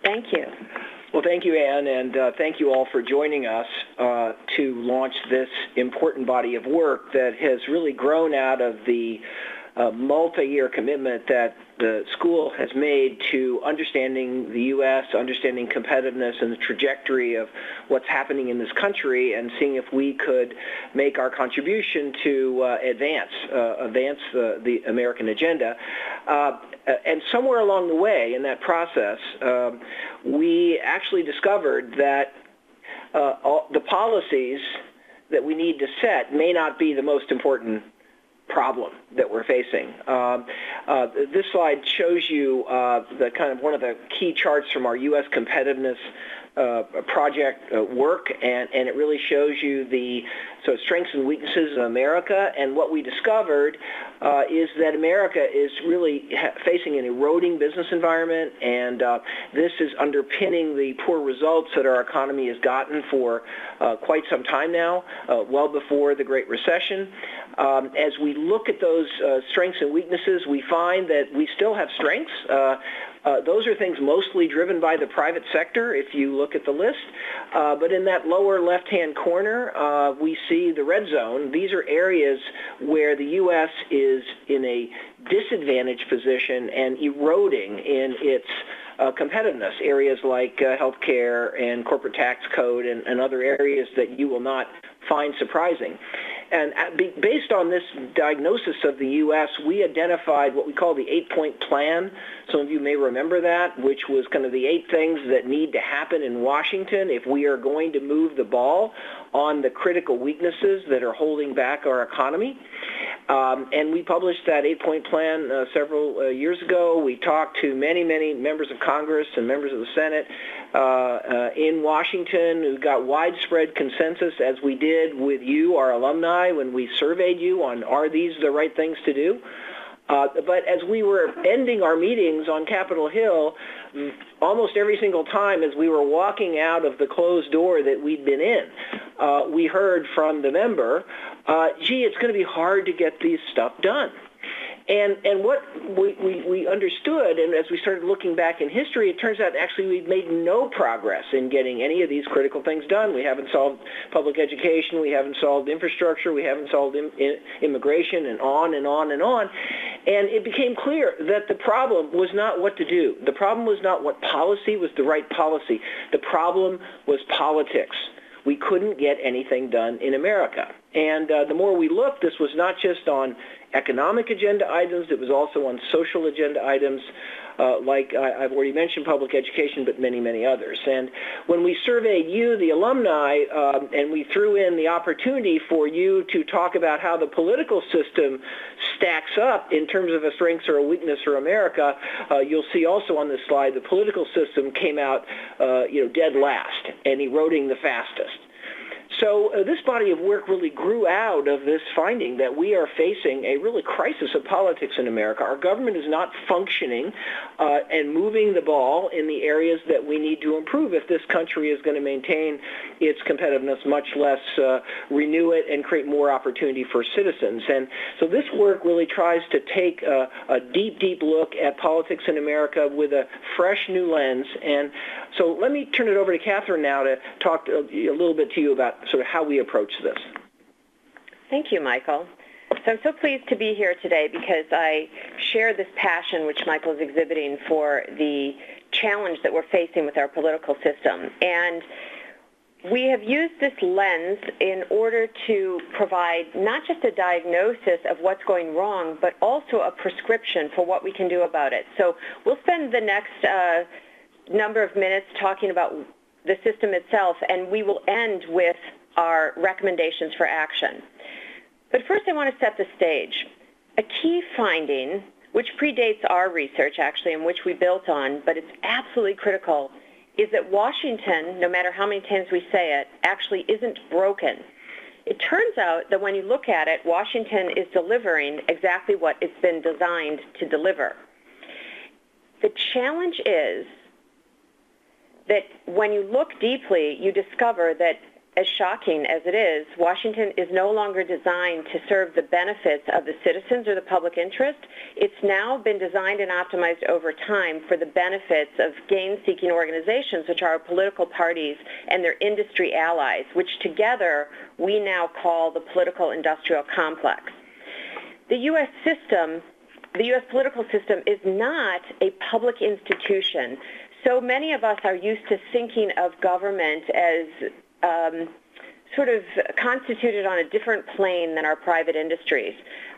Thank you. Well, thank you, Anne, and thank you all for joining us to launch this important body of work that has really grown out of the multi-year commitment that the school has made to understanding the U.S., understanding competitiveness and the trajectory of what's happening in this country, and seeing if we could make our contribution to advance the American agenda. And somewhere along the way in that process, we actually discovered that the policies that we need to set may not be the most important problem that we're facing. This slide shows you the kind of one of the key charts from our U.S. competitiveness project work, and it really shows you the sort of strengths and weaknesses of America. And what we discovered is that America is really facing an eroding business environment, and this is underpinning the poor results that our economy has gotten for quite some time now, well before the Great Recession. As we look at those strengths and weaknesses, we find that we still have strengths. Those are things mostly driven by the private sector, if you look at the list. But in that lower left-hand corner, we see the red zone. These are areas where the U.S. is in a disadvantaged position and eroding in its competitiveness, areas like healthcare and corporate tax code and other areas that you will not find surprising. And based on this diagnosis of the U.S., we identified what we call the 8-point plan. Some of you may remember that, which was kind of the 8 things that need to happen in Washington if we are going to move the ball on the critical weaknesses that are holding back our economy. And we published that 8-point plan several years ago. We talked to many, many members of Congress and members of the Senate in Washington who got widespread consensus, as we did with you, our alumni, when we surveyed you on are these the right things to do. But as we were ending our meetings on Capitol Hill, almost every single time as we were walking out of the closed door that we'd been in, we heard from the member, gee, it's going to be hard to get this stuff done. And what we understood, and as we started looking back in history, it turns out actually we've made no progress in getting any of these critical things done. We haven't solved public education, we haven't solved infrastructure, we haven't solved immigration, and on and on and on. And it became clear that the problem was not what to do. The problem was not what policy was the right policy. The problem was politics. We couldn't get anything done in America. And the more we looked, this was not just on economic agenda items, it was also on social agenda items, like I've already mentioned public education, but many, many others. And when we surveyed you, the alumni, and we threw in the opportunity for you to talk about how the political system stacks up in terms of a strength or a weakness for America, you'll see also on this slide the political system came out dead last and eroding the fastest. So this body of work really grew out of this finding that we are facing a really crisis of politics in America. Our government is not functioning and moving the ball in the areas that we need to improve if this country is going to maintain its competitiveness, much less renew it and create more opportunity for citizens. And so this work really tries to take a deep, deep look at politics in America with a fresh new lens. And so let me turn it over to Catherine now to talk a little bit to you about sort of how we approach this. Thank you, Michael. So I'm so pleased to be here today because I share this passion which Michael is exhibiting for the challenge that we're facing with our political system. And we have used this lens in order to provide not just a diagnosis of what's going wrong, but also a prescription for what we can do about it. So we'll spend the next number of minutes talking about the system itself, and we will end with our recommendations for action. But first I want to set the stage. A key finding, which predates our research actually, and which we built on, but it's absolutely critical, is that Washington, no matter how many times we say it, actually isn't broken. It turns out that when you look at it, Washington is delivering exactly what it's been designed to deliver. The challenge is that when you look deeply, you discover that as shocking as it is, Washington is no longer designed to serve the benefits of the citizens or the public interest. It's now been designed and optimized over time for the benefits of gain-seeking organizations, which are political parties and their industry allies, which together we now call the political industrial complex. The U.S. political system is not a public institution. So many of us are used to thinking of government as sort of constituted on a different plane than our private industries.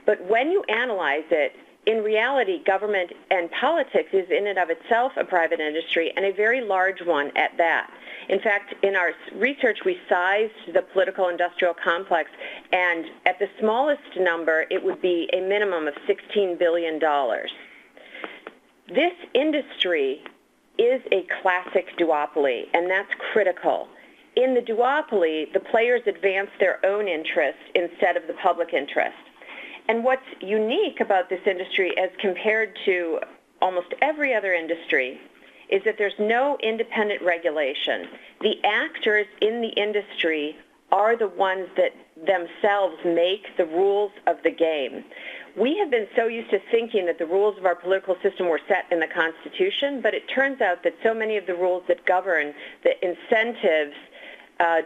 But when you analyze it, in reality, government and politics is in and of itself a private industry, and a very large one at that. In fact, in our research, we sized the political industrial complex, and at the smallest number, it would be a minimum of $16 billion. This industry is a classic duopoly, and that's critical. In the duopoly, the players advance their own interests instead of the public interest. And what's unique about this industry as compared to almost every other industry is that there's no independent regulation. The actors in the industry are the ones that themselves make the rules of the game. We have been so used to thinking that the rules of our political system were set in the Constitution, but it turns out that so many of the rules that govern the incentives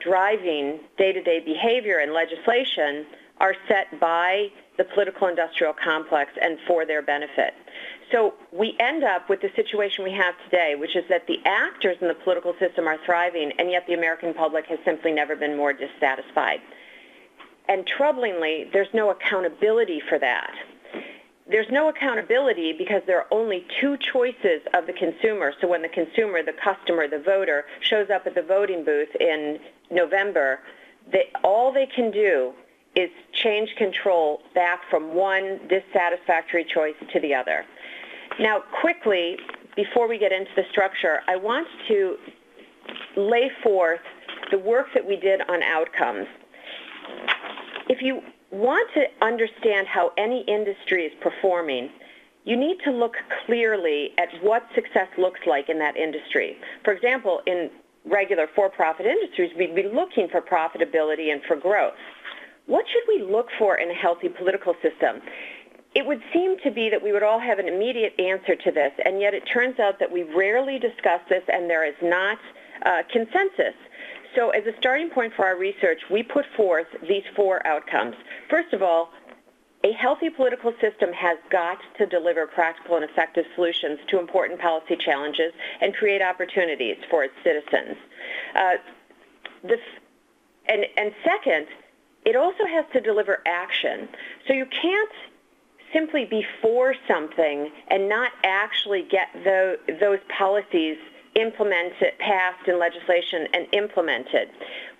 driving day-to-day behavior and legislation are set by the political industrial complex and for their benefit. So we end up with the situation we have today, which is that the actors in the political system are thriving, and yet the American public has simply never been more dissatisfied. And troublingly, there's no accountability for that. There's no accountability because there are only two choices of the consumer. So when the consumer, the customer, the voter shows up at the voting booth in November, all they can do is change control back from one dissatisfactory choice to the other. Now, quickly, before we get into the structure, I want to lay forth the work that we did on outcomes. If you want to understand how any industry is performing, you need to look clearly at what success looks like in that industry. For example, in regular for-profit industries, we'd be looking for profitability and for growth. What should we look for in a healthy political system? It would seem to be that we would all have an immediate answer to this, and yet it turns out that we rarely discuss this and there is not consensus. So as a starting point for our research, we put forth these four outcomes. First of all, a healthy political system has got to deliver practical and effective solutions to important policy challenges and create opportunities for its citizens. And second, it also has to deliver action. So you can't simply be for something and not actually get those policies implemented, passed in legislation and implemented.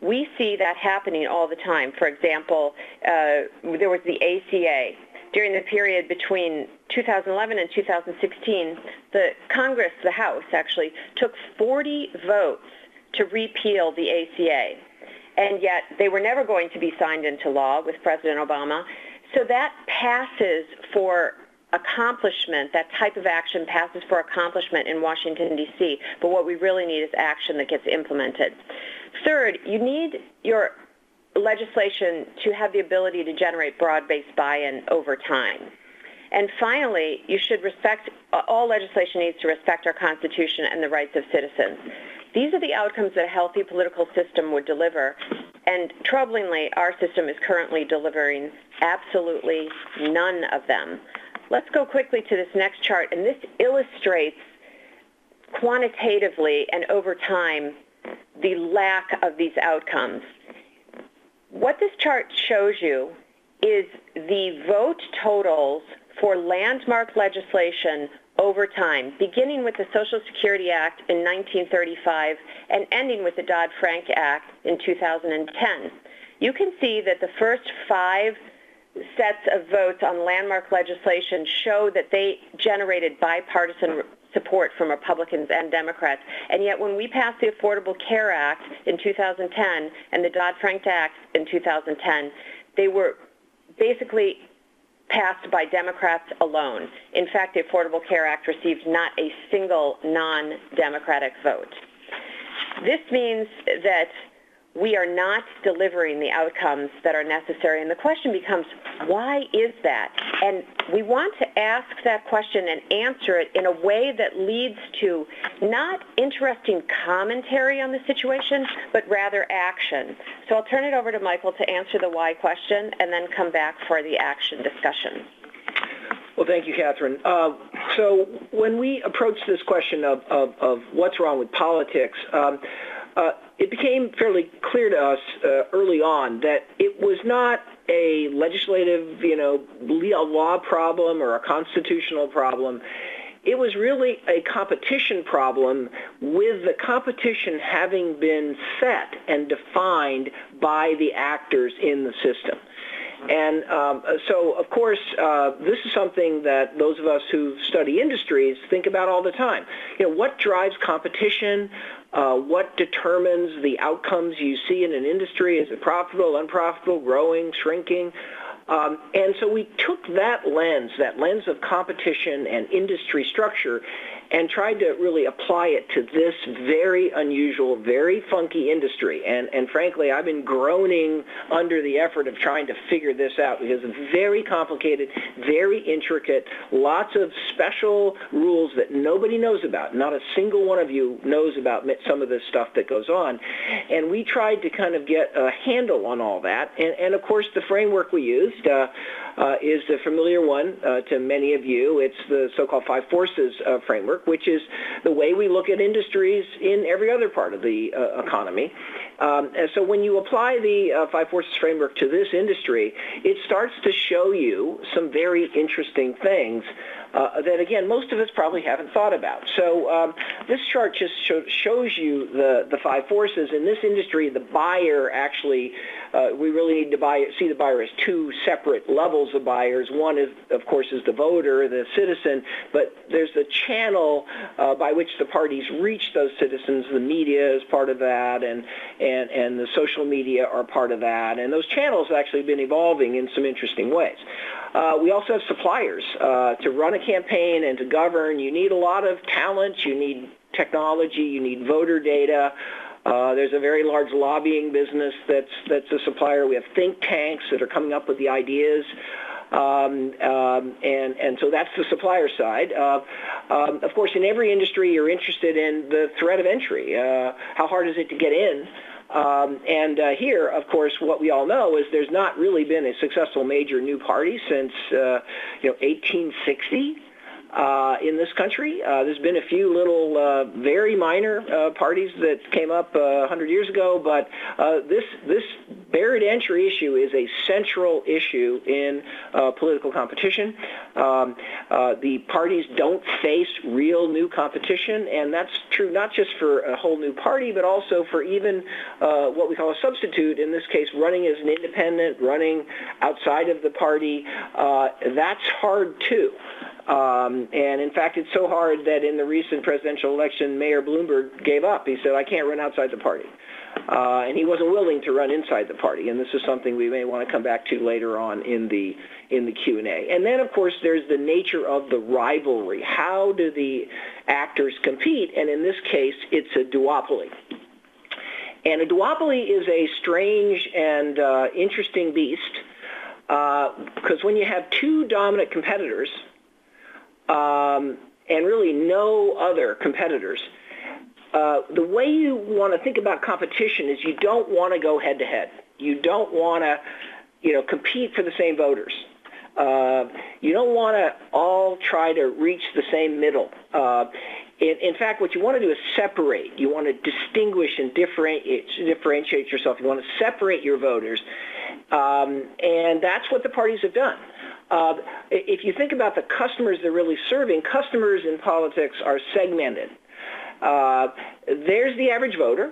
We see that happening all the time. For example, there was the ACA. During the period between 2011 and 2016, the Congress, the House actually, took 40 votes to repeal the ACA. And yet they were never going to be signed into law with President Obama. So that passes for accomplishment, that type of action passes for accomplishment in Washington, D.C., but what we really need is action that gets implemented. Third, you need your legislation to have the ability to generate broad-based buy-in over time. And finally, you should respect, all legislation needs to respect our Constitution and the rights of citizens. These are the outcomes that a healthy political system would deliver, and troublingly, our system is currently delivering absolutely none of them. Let's go quickly to this next chart, and this illustrates quantitatively and over time the lack of these outcomes. What this chart shows you is the vote totals for landmark legislation over time, beginning with the Social Security Act in 1935 and ending with the Dodd-Frank Act in 2010. You can see that the first 5 sets of votes on landmark legislation show that they generated bipartisan support from Republicans and Democrats. And yet when we passed the Affordable Care Act in 2010 and the Dodd-Frank Act in 2010, they were basically passed by Democrats alone. In fact, the Affordable Care Act received not a single non-Democratic vote. This means that we are not delivering the outcomes that are necessary. And the question becomes, why is that? And we want to ask that question and answer it in a way that leads to not interesting commentary on the situation, but rather action. So I'll turn it over to Michael to answer the why question and then come back for the action discussion. Well, thank you, Catherine. So when we approached this question of what's wrong with politics, it became fairly clear to us early on that it was not a legislative, law problem or a constitutional problem. It was really a competition problem, with the competition having been set and defined by the actors in the system. And so, of course, this is something that those of us who study industries think about all the time. What drives competition? What determines the outcomes you see in an industry? Is it profitable, unprofitable, growing, shrinking? And so we took that lens of competition and industry structure, and tried to really apply it to this very unusual, very funky industry. And frankly, I've been groaning under the effort of trying to figure this out, because it's very complicated, very intricate, lots of special rules that nobody knows about. Not a single one of you knows about some of this stuff that goes on. And we tried to kind of get a handle on all that. And of course, the framework we used is the familiar one to many of you. It's the so-called Five Forces framework, which is the way we look at industries in every other part of the economy. And so when you apply the Five Forces framework to this industry, it starts to show you some very interesting things that, again, most of us probably haven't thought about. So this chart just shows you the five forces. In this industry, the buyer actually, we really need to see the buyer as two separate levels of buyers. One is, of course, is the voter, the citizen, but there's the channel by which the parties reach those citizens. The media is part of that, and the social media are part of that. And those channels have actually been evolving in some interesting ways. We also have suppliers. To run a campaign and to govern, you need a lot of talent, you need technology, you need voter data. There's a very large lobbying business that's a supplier. We have think tanks that are coming up with the ideas. And so that's the supplier side. Of course, in every industry, you're interested in the threat of entry. How hard is it to get in? And here, of course, what we all know is there's not really been a successful major new party since 1860 in this country. There's been a few little very minor parties that came up 100 years ago, but this barrier to entry issue is a central issue in political competition. The parties don't face real new competition, and that's true not just for a whole new party, but also for even what we call a substitute, in this case running as an independent, running outside of the party. That's hard too. And in fact, it's so hard that in the recent presidential election, Mayor Bloomberg gave up. He said, I can't run outside the party. And he wasn't willing to run inside the party. And this is something we may want to come back to later on in the Q&A. And then, of course, there's the nature of the rivalry. How do the actors compete? And in this case, it's a duopoly. And a duopoly is a strange and interesting beast, because when you have two dominant competitors, and really no other competitors, the way you want to think about competition is you don't want to go head-to-head. You don't want to, compete for the same voters. You don't want to all try to reach the same middle. In fact, what you want to do is separate. You want to distinguish and differentiate yourself. You want to separate your voters. And that's what the parties have done. If you think about the customers they're really serving, customers in politics are segmented. There's the average voter.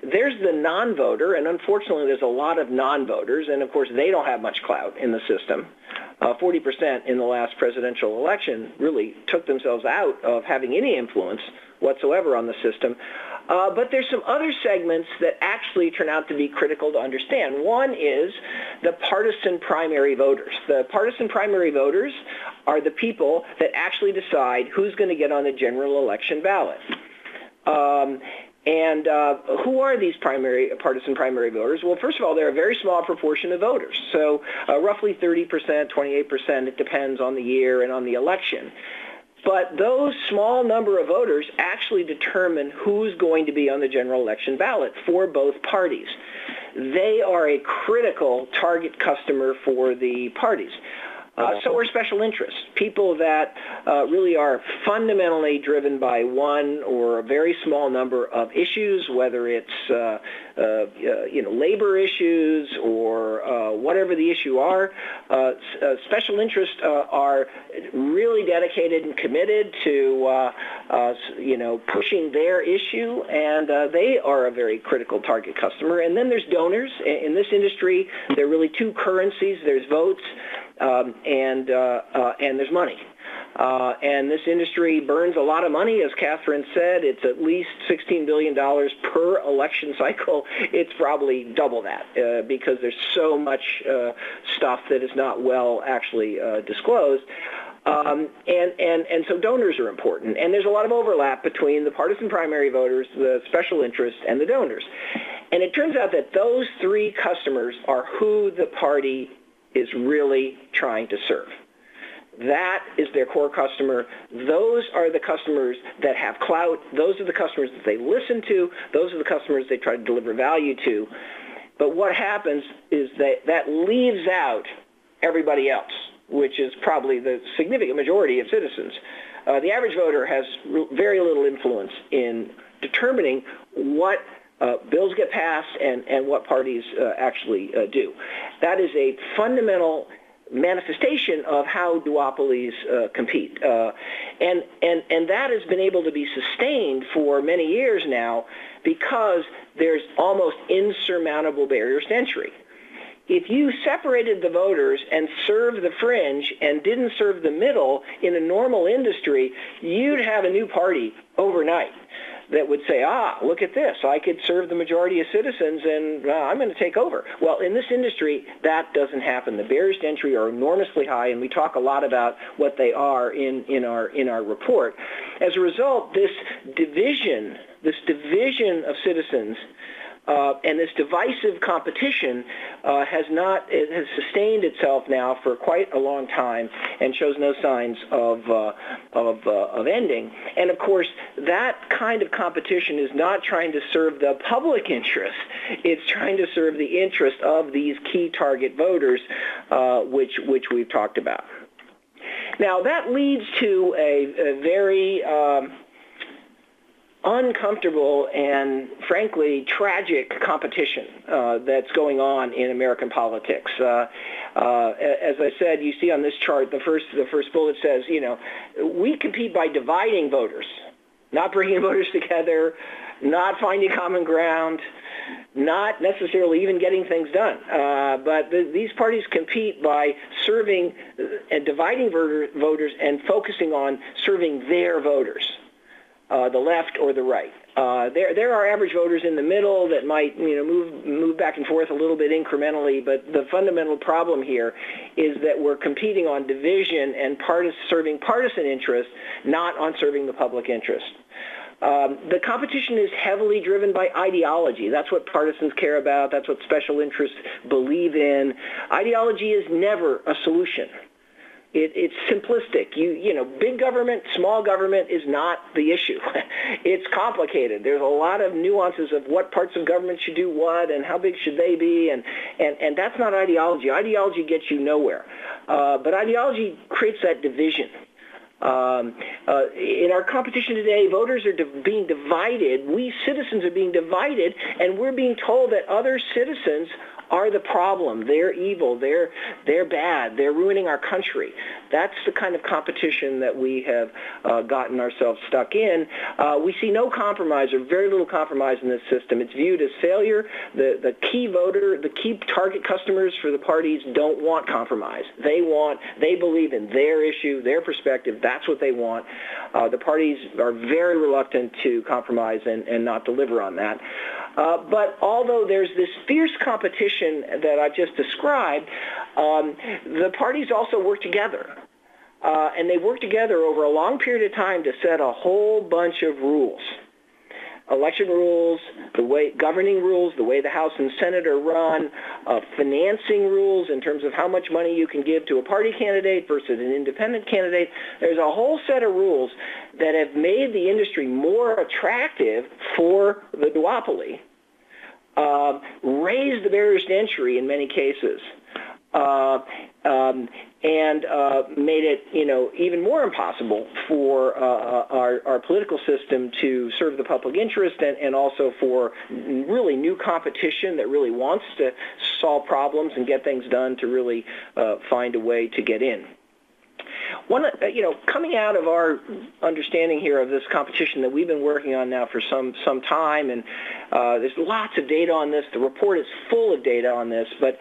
There's the non-voter, and unfortunately there's a lot of non-voters, and of course they don't have much clout in the system. 40% in the last presidential election really took themselves out of having any influence whatsoever on the system. But there's some other segments that actually turn out to be critical to understand. One is the partisan primary voters. The partisan primary voters are the people that actually decide who's going to get on the general election ballot. And who are these partisan primary voters? Well, first of all, they're a very small proportion of voters. So roughly 30%, 28%, it depends on the year and on the election. But those small number of voters actually determine who's going to be on the general election ballot for both parties. They are a critical target customer for the parties. So are special interests, people that really are fundamentally driven by one or a very small number of issues, whether it's labor issues or whatever the issue are. Special interests are really dedicated and committed to pushing their issue, and they are a very critical target customer. And then there's donors. In this industry, there are really two currencies. There's votes. And there's money. And this industry burns a lot of money, as Catherine said. It's at least $16 billion per election cycle. It's probably double that because there's so much stuff that is not well actually disclosed. And so donors are important. And there's a lot of overlap between the partisan primary voters, the special interests, and the donors. And it turns out that those three customers are who the party is really trying to serve. That is their core customer. Those are the customers that have clout. Those are the customers that they listen to. Those are the customers they try to deliver value to. But what happens is that leaves out everybody else, which is probably the significant majority of citizens. The average voter has very little influence in determining what bills get passed and what parties actually do. That is a fundamental manifestation of how duopolies compete. And that has been able to be sustained for many years now because there's almost insurmountable barriers to entry. If you separated the voters and served the fringe and didn't serve the middle in a normal industry, you'd have a new party overnight that would say, look at this, I could serve the majority of citizens and I'm going to take over. Well, in this industry, that doesn't happen. The barriers to entry are enormously high, and we talk a lot about what they are in our report. As a result, this division of citizens and this divisive competition has sustained itself now for quite a long time and shows no signs of ending. And of course, that kind of competition is not trying to serve the public interest. It's trying to serve the interest of these key target voters, which we've talked about. Now, that leads to a very uncomfortable and, frankly, tragic competition that's going on in American politics. As I said, you see on this chart, the first bullet says, we compete by dividing voters, not bringing voters together, not finding common ground, not necessarily even getting things done. But these parties compete by serving and dividing voters and focusing on serving their voters. The left or the right. There are average voters in the middle that might move back and forth a little bit incrementally, but the fundamental problem here is that we're competing on division and serving partisan interests, not on serving the public interest. The competition is heavily driven by ideology. That's what partisans care about. That's what special interests believe in. Ideology is never a solution. It's simplistic. Big government, small government is not the issue. It's complicated. There's a lot of nuances of what parts of government should do what and how big should they be, and that's not ideology. Ideology gets you nowhere. But ideology creates that division. In our competition today, voters are being divided. We citizens are being divided, and we're being told that other citizens are the problem. They're evil. They're bad. They're ruining our country. That's the kind of competition that we have gotten ourselves stuck in. We see no compromise or very little compromise in this system. It's viewed as failure. The key voter, the key target customers for the parties don't want compromise. They believe in their issue, their perspective. That's what they want. The parties are very reluctant to compromise and not deliver on that. But although there's this fierce competition that I've just described, the parties also work together. And they work together over a long period of time to set a whole bunch of rules. election rules, the way governing rules, the way the House and Senate are run, financing rules in terms of how much money you can give to a party candidate versus an independent candidate. There's a whole set of rules that have made the industry more attractive for the duopoly, raised the barriers to entry in many cases, and made it, even more impossible for our political system to serve the public interest, and also for really new competition that really wants to solve problems and get things done to really find a way to get in. Coming out of our understanding here of this competition that we've been working on now for some time, and there's lots of data on this. The report is full of data on this, but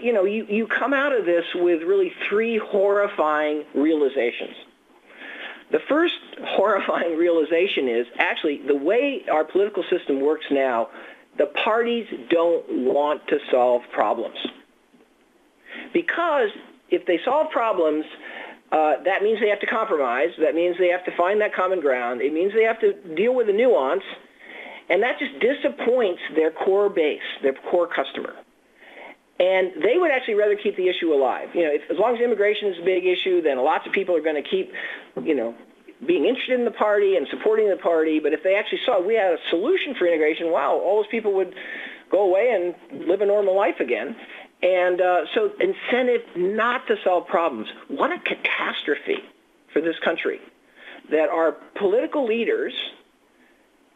you come out of this with really three horrifying realizations. The first horrifying realization is actually the way our political system works now, the parties don't want to solve problems. Because if they solve problems, that means they have to compromise. That means they have to find that common ground. It means they have to deal with the nuance, and that just disappoints their core base, their core customer. And they would actually rather keep the issue alive. As long as immigration is a big issue, then lots of people are going to keep, being interested in the party and supporting the party. But if they actually saw we had a solution for integration, wow, all those people would go away and live a normal life again. And so incentive not to solve problems. What a catastrophe for this country that our political leaders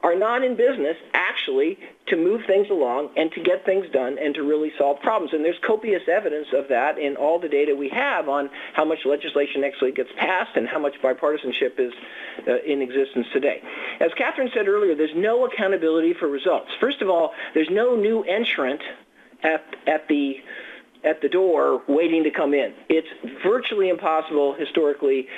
are not in business actually to move things along and to get things done and to really solve problems. And there's copious evidence of that in all the data we have on how much legislation actually gets passed and how much bipartisanship is in existence today. As Catherine said earlier, there's no accountability for results. First of all, there's no new entrant at the door waiting to come in. It's virtually impossible historically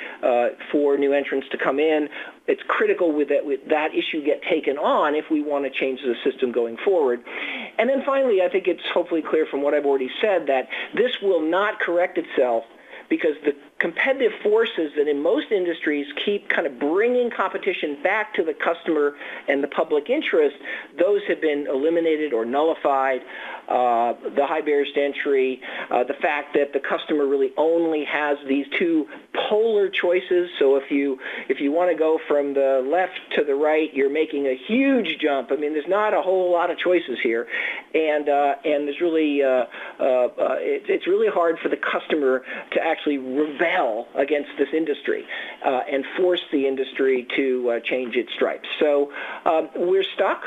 for new entrants to come in. It's critical with that issue get taken on if we want to change the system going forward. And then finally, I think it's hopefully clear from what I've already said that this will not correct itself because the competitive forces that in most industries keep kind of bringing competition back to the customer and the public interest, those have been eliminated or nullified. The high barriers to entry, the fact that the customer really only has these two polar choices. So if you want to go from the left to the right, you're making a huge jump. I mean, there's not a whole lot of choices here, and there's really it's really hard for the customer to actually rebel against this industry and force the industry to change its stripes. So we're stuck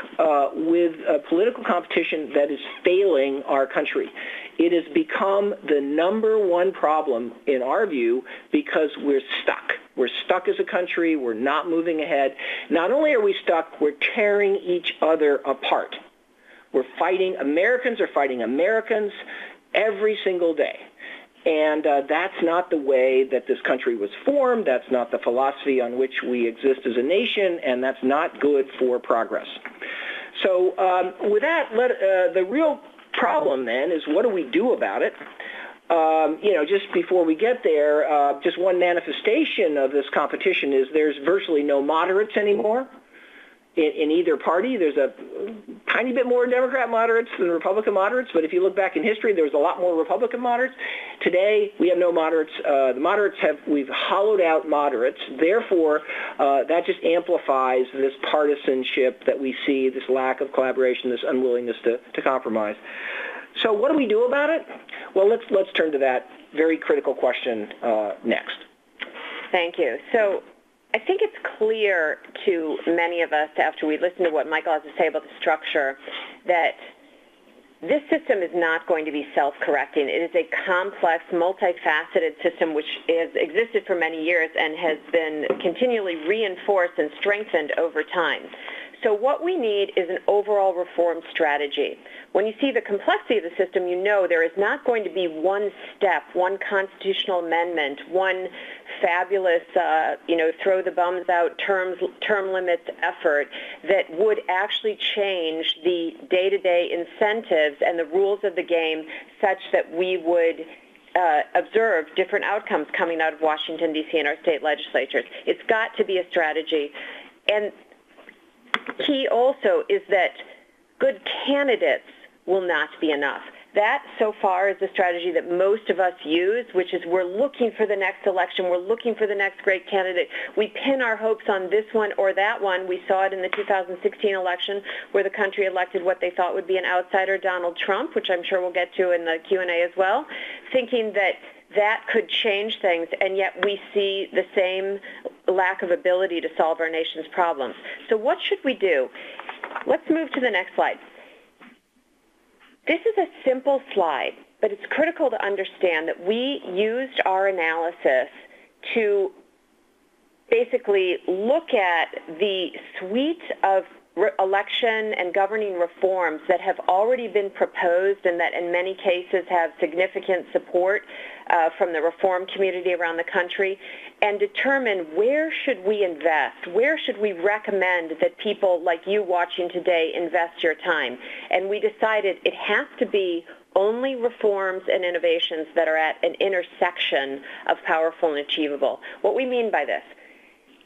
with a political competition that is failing our country. It has become the number one problem in our view because we're stuck. We're stuck as a country. We're not moving ahead. Not only are we stuck, we're tearing each other apart. Americans are fighting Americans every single day. And that's not the way that this country was formed. That's not the philosophy on which we exist as a nation, and that's not good for progress. So with that, the real problem then is what do we do about it? Just before we get there, just one manifestation of this competition is there's virtually no moderates anymore. In either party, there's a tiny bit more Democrat moderates than Republican moderates, but if you look back in history, there was a lot more Republican moderates. Today, we have no moderates. We've hollowed out moderates. Therefore, that just amplifies this partisanship that we see, this lack of collaboration, this unwillingness to compromise. So what do we do about it? Well, let's turn to that very critical question next. Thank you. So I think it's clear to many of us after we listen to what Michael has to say about the structure that this system is not going to be self-correcting. It is a complex, multifaceted system which has existed for many years and has been continually reinforced and strengthened over time. So what we need is an overall reform strategy. When you see the complexity of the system, you know there is not going to be one step, one constitutional amendment, one fabulous, throw the bums out term limits effort that would actually change the day-to-day incentives and the rules of the game such that we would observe different outcomes coming out of Washington, D.C. and our state legislatures. It's got to be a strategy. And key also is that good candidates will not be enough. That, so far, is the strategy that most of us use, which is we're looking for the next election. We're looking for the next great candidate. We pin our hopes on this one or that one. We saw it in the 2016 election where the country elected what they thought would be an outsider, Donald Trump, which I'm sure we'll get to in the Q&A as well, thinking that that could change things, and yet we see the same lack of ability to solve our nation's problems. So what should we do? Let's move to the next slide. This is a simple slide, but it's critical to understand that we used our analysis to basically look at the suite of election and governing reforms that have already been proposed and that in many cases have significant support from the reform community around the country, and determine where should we invest, where should we recommend that people like you watching today invest your time. And we decided it has to be only reforms and innovations that are at an intersection of powerful and achievable. What we mean by this: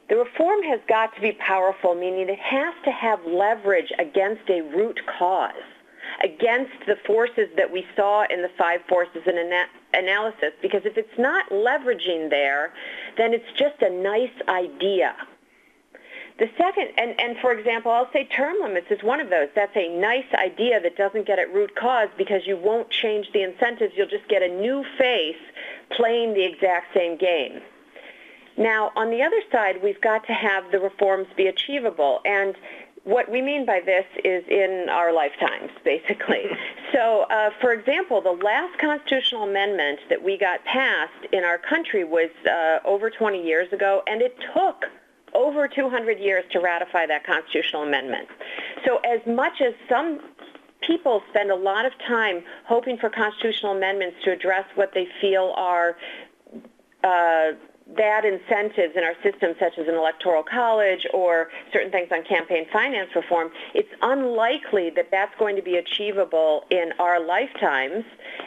the reform has got to be powerful, meaning it has to have leverage against a root cause, against the forces that we saw in the 5 forces in analysis, because if it's not leveraging there, then it's just a nice idea. The second, and for example, I'll say term limits is one of those. That's a nice idea that doesn't get at root cause because you won't change the incentives. You'll just get a new face playing the exact same game. Now, on the other side, we've got to have the reforms be achievable, and what we mean by this is in our lifetimes, basically. So, for example, the last constitutional amendment that we got passed in our country was over 20 years ago, and it took over 200 years to ratify that constitutional amendment. So as much as some people spend a lot of time hoping for constitutional amendments to address what they feel are bad incentives in our system, such as an electoral college or certain things on campaign finance reform, it's unlikely that that's going to be achievable in our lifetimes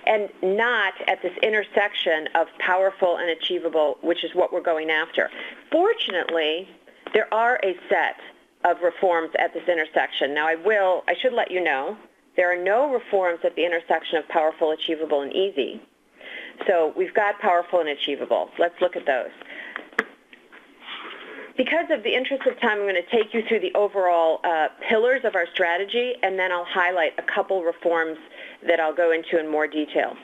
and not at this intersection of powerful and achievable, which is what we're going after. Fortunately, there are a set of reforms at this intersection. Now, I should let you know, there are no reforms at the intersection of powerful, achievable, and easy. So we've got powerful and achievable. Let's look at those. Because of the interest of time, I'm going to take you through the overall pillars of our strategy, and then I'll highlight a couple reforms that I'll go into in more detail.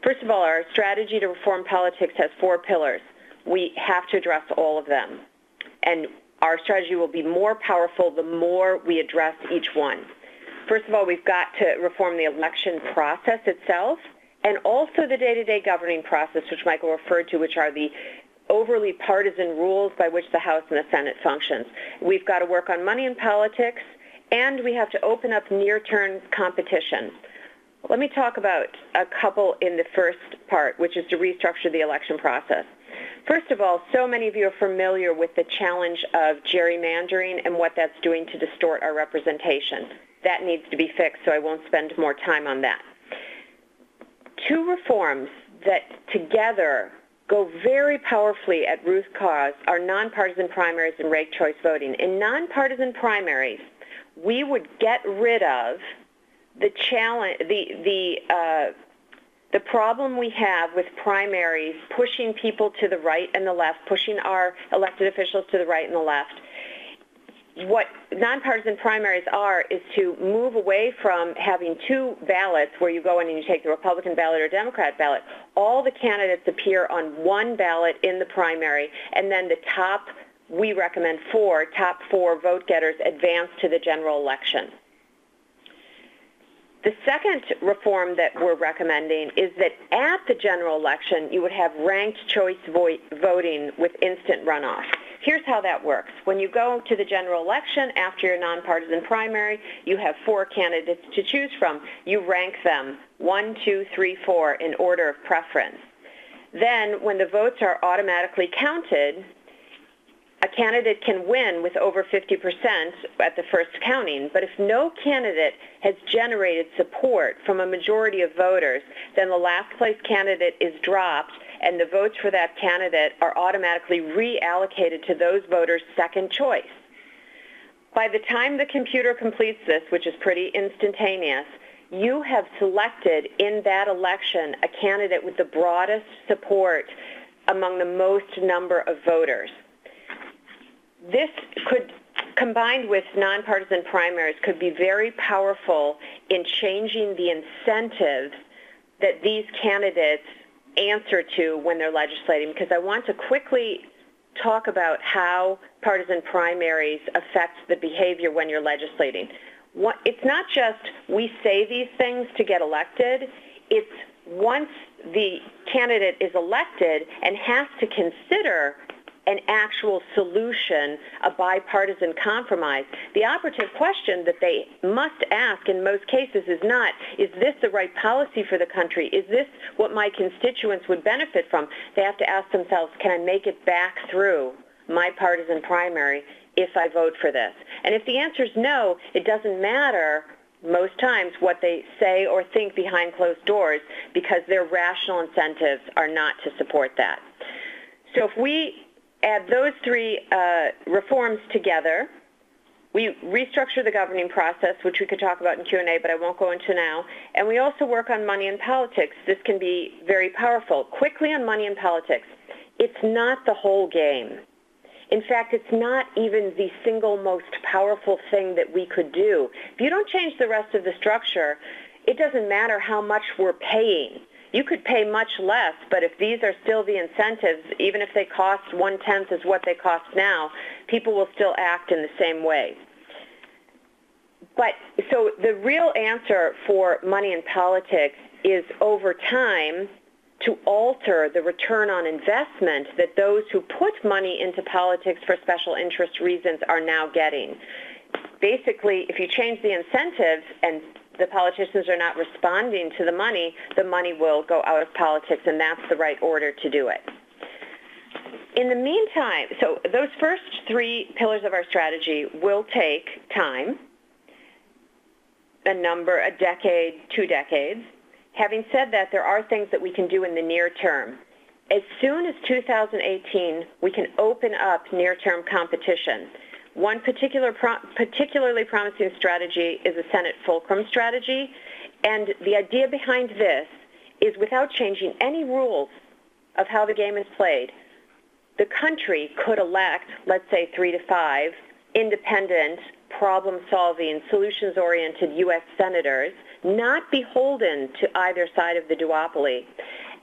First of all, our strategy to reform politics has 4 pillars. We have to address all of them. And our strategy will be more powerful the more we address each one. First of all, we've got to reform the election process itself, and also the day-to-day governing process, which Michael referred to, which are the overly partisan rules by which the House and the Senate functions. We've got to work on money in politics, and we have to open up near-term competition. Let me talk about a couple in the first part, which is to restructure the election process. First of all, so many of you are familiar with the challenge of gerrymandering and what that's doing to distort our representation. That needs to be fixed, so I won't spend more time on that. 2 reforms that together go very powerfully at root cause are nonpartisan primaries and ranked choice voting. In nonpartisan primaries, we would get rid of the challenge, the problem we have with primaries pushing people to the right and the left, pushing our elected officials to the right and the left. What nonpartisan primaries are is to move away from having 2 ballots where you go in and you take the Republican ballot or Democrat ballot. All the candidates appear on one ballot in the primary, and then the top, we recommend top 4 vote getters advance to the general election. The second reform that we're recommending is that at the general election, you would have ranked choice voting with instant runoff. Here's how that works. When you go to the general election after your nonpartisan primary, you have 4 candidates to choose from. You rank them 1, 2, 3, 4 in order of preference. Then when the votes are automatically counted, a candidate can win with over 50% at the first counting, but if no candidate has generated support from a majority of voters, then the last place candidate is dropped and the votes for that candidate are automatically reallocated to those voters' second choice. By the time the computer completes this, which is pretty instantaneous, you have selected in that election a candidate with the broadest support among the most number of voters. This could, combined with nonpartisan primaries, could be very powerful in changing the incentives that these candidates answer to when they're legislating, because I want to quickly talk about how partisan primaries affect the behavior when you're legislating. It's not just we say these things to get elected. It's once the candidate is elected and has to consider an actual solution, a bipartisan compromise, the operative question that they must ask in most cases is not, is this the right policy for the country? Is this what my constituents would benefit from? They have to ask themselves, can I make it back through my partisan primary if I vote for this? And if the answer is no, it doesn't matter most times what they say or think behind closed doors, because their rational incentives are not to support that. So if we add those three reforms together, we restructure the governing process, which we could talk about in Q&A, but I won't go into now, and we also work on money and politics. This can be very powerful. Quickly on money and politics, it's not the whole game. In fact, it's not even the single most powerful thing that we could do. If you don't change the rest of the structure, it doesn't matter how much we're paying. You could pay much less, but if these are still the incentives, even if they cost 1/10 as what they cost now, people will still act in the same way. But so the real answer for money and politics is over time to alter the return on investment that those who put money into politics for special interest reasons are now getting. Basically, if you change the incentives and the politicians are not responding to the money will go out of politics, and that's the right order to do it. In the meantime, so those first three pillars of our strategy will take time, a decade, 2 decades. Having said that, there are things that we can do in the near term. As soon as 2018, we can open up near-term competition. One particularly promising strategy is a Senate fulcrum strategy, and the idea behind this is without changing any rules of how the game is played, the country could elect, let's say 3 to 5, independent, problem-solving, solutions-oriented U.S. senators, not beholden to either side of the duopoly.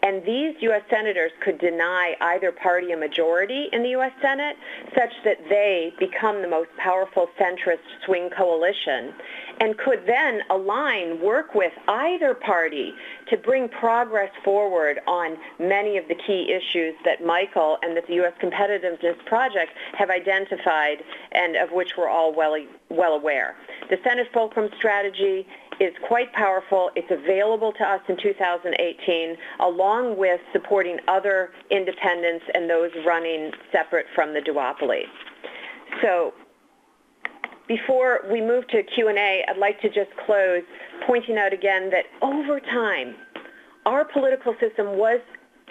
And these U.S. senators could deny either party a majority in the U.S. Senate such that they become the most powerful centrist swing coalition, and could then work with either party to bring progress forward on many of the key issues that Michael and the U.S. Competitiveness Project have identified and of which we're all well aware. The Senate fulcrum strategy is quite powerful. It's available to us in 2018, along with supporting other independents and those running separate from the duopoly. So before we move to Q&A, I'd like to just close pointing out again that over time, our political system was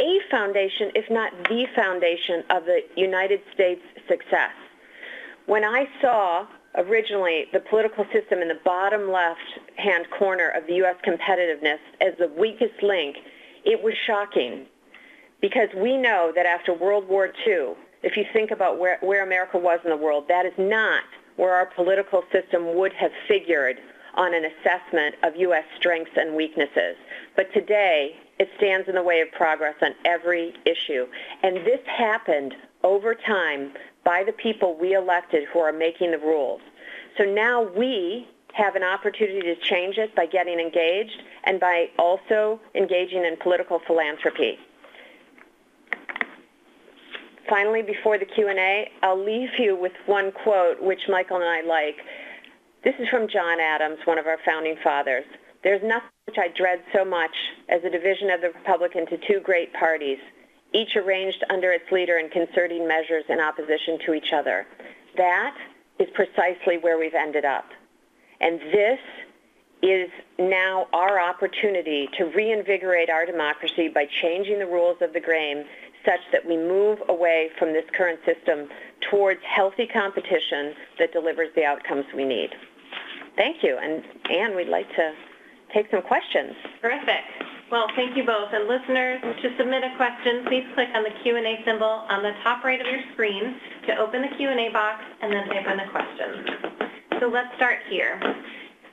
a foundation, if not the foundation, of the United States' success. When I saw originally the political system in the bottom left-hand corner of the U.S. competitiveness as the weakest link, it was shocking, because we know that after World War II, if you think about where America was in the world, that is not where our political system would have figured on an assessment of U.S. strengths and weaknesses. But today, it stands in the way of progress on every issue. And this happened over time by the people we elected who are making the rules. So now we have an opportunity to change it by getting engaged and by also engaging in political philanthropy. Finally, before the Q&A, I'll leave you with one quote which Michael and I like. This is from John Adams, one of our founding fathers. "There's nothing which I dread so much as a division of the Republic into 2 great parties, each arranged under its leader and concerting measures in opposition to each other." That is precisely where we've ended up. And this is now our opportunity to reinvigorate our democracy by changing the rules of the game such that we move away from this current system towards healthy competition that delivers the outcomes we need. Thank you. And Anne, we'd like to take some questions. Terrific. Well, thank you both. And listeners, to submit a question, please click on the Q&A symbol on the top right of your screen to open the Q&A box and then type in the question. So let's start here.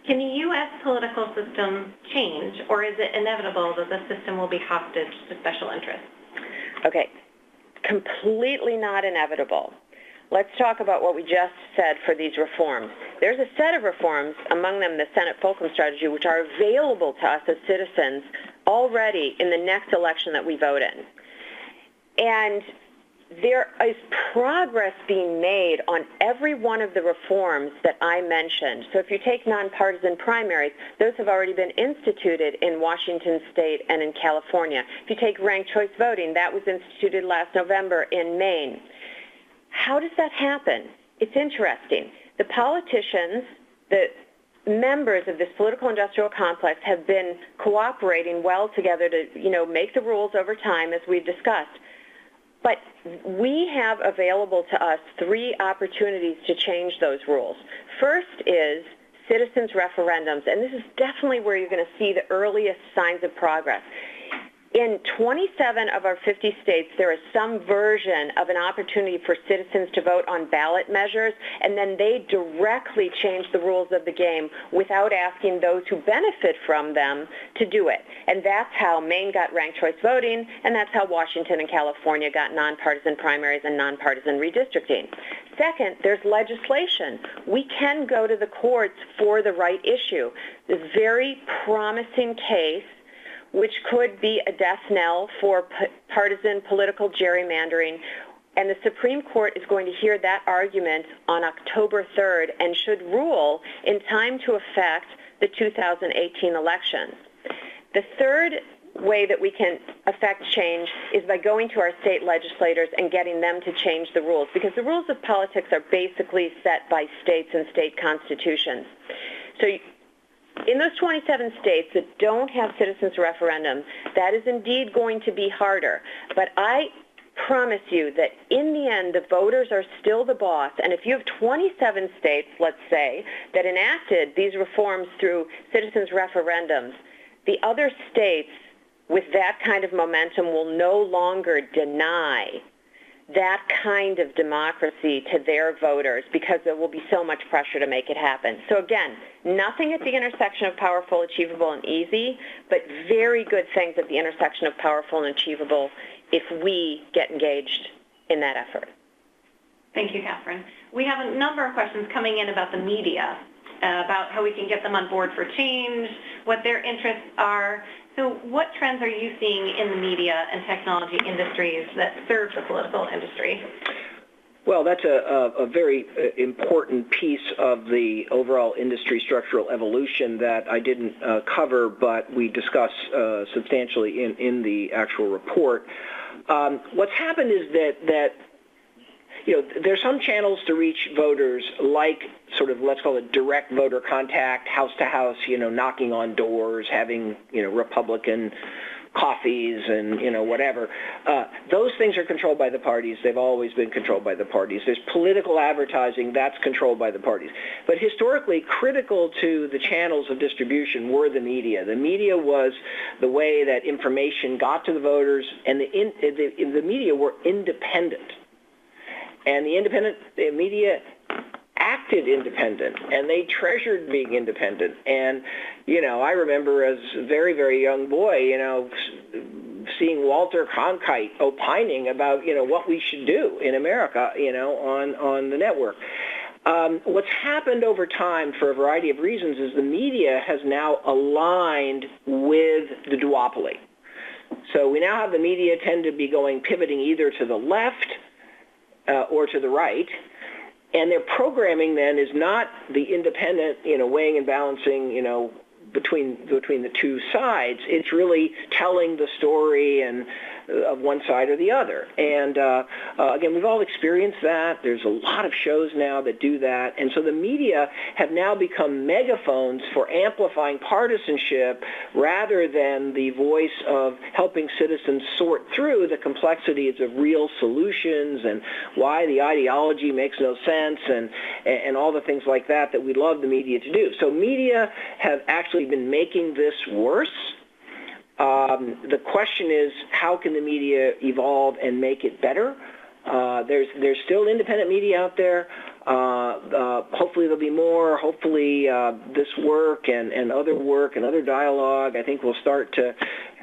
Can the U.S. political system change, or is it inevitable that the system will be hostage to special interests? Okay, completely not inevitable. Let's talk about what we just said for these reforms. There's a set of reforms, among them the Senate Fulcrum Strategy, which are available to us as citizens already in the next election that we vote in. And there is progress being made on every one of the reforms that I mentioned. So if you take nonpartisan primaries, those have already been instituted in Washington State and in California. If you take ranked choice voting, that was instituted last November in Maine. How does that happen? It's interesting. The politicians, the members of this political industrial complex have been cooperating well together to, make the rules over time, as we've discussed. But we have available to us 3 opportunities to change those rules. First is citizens' referendums, and this is definitely where you're going to see the earliest signs of progress. In 27 of our 50 states, there is some version of an opportunity for citizens to vote on ballot measures, and then they directly change the rules of the game without asking those who benefit from them to do it. And that's how Maine got ranked choice voting, and that's how Washington and California got nonpartisan primaries and nonpartisan redistricting. Second, there's legislation. We can go to the courts for the right issue. This very promising case, which could be a death knell for partisan political gerrymandering. And the Supreme Court is going to hear that argument on October 3rd and should rule in time to affect the 2018 elections. The third way that we can affect change is by going to our state legislators and getting them to change the rules, because the rules of politics are basically set by states and state constitutions. So in those 27 states that don't have citizens' referendum, that is indeed going to be harder. But I promise you that in the end, the voters are still the boss. And if you have 27 states, let's say, that enacted these reforms through citizens' referendums, the other states with that kind of momentum will no longer deny that kind of democracy to their voters, because there will be so much pressure to make it happen. So again, nothing at the intersection of powerful, achievable, and easy, but very good things at the intersection of powerful and achievable if we get engaged in that effort. Thank you, Catherine. We have a number of questions coming in about the media, about how we can get them on board for change, what their interests are. So what trends are you seeing in the media and technology industries that serve the political industry? Well, that's a very important piece of the overall industry structural evolution that I didn't cover, but we discuss substantially in the actual report. What's happened is that there's some channels to reach voters, like sort of, let's call it direct voter contact, house to house, knocking on doors, having, Republican coffees and, whatever. Those things are controlled by the parties. They've always been controlled by the parties. There's political advertising. That's controlled by the parties. But historically, critical to the channels of distribution were the media. The media was the way that information got to the voters, and the media were independent. And the media acted independent, and they treasured being independent. And, I remember as a very, very young boy, seeing Walter Cronkite opining about, what we should do in America, on the network. What's happened over time for a variety of reasons is the media has now aligned with the duopoly. So we now have the media tend to be pivoting either to the left or to the right, and their programming then is not the independent, weighing and balancing, between the two sides. It's really telling the story and of one side or the other. And again, we've all experienced that. There's a lot of shows now that do that. And so the media have now become megaphones for amplifying partisanship rather than the voice of helping citizens sort through the complexities of real solutions and why the ideology makes no sense and all the things like that we'd love the media to do. So media have actually been making this worse. The question is, how can the media evolve and make it better? There's still independent media out there. Hopefully there'll be more. Hopefully this work and other dialogue, I think, will start to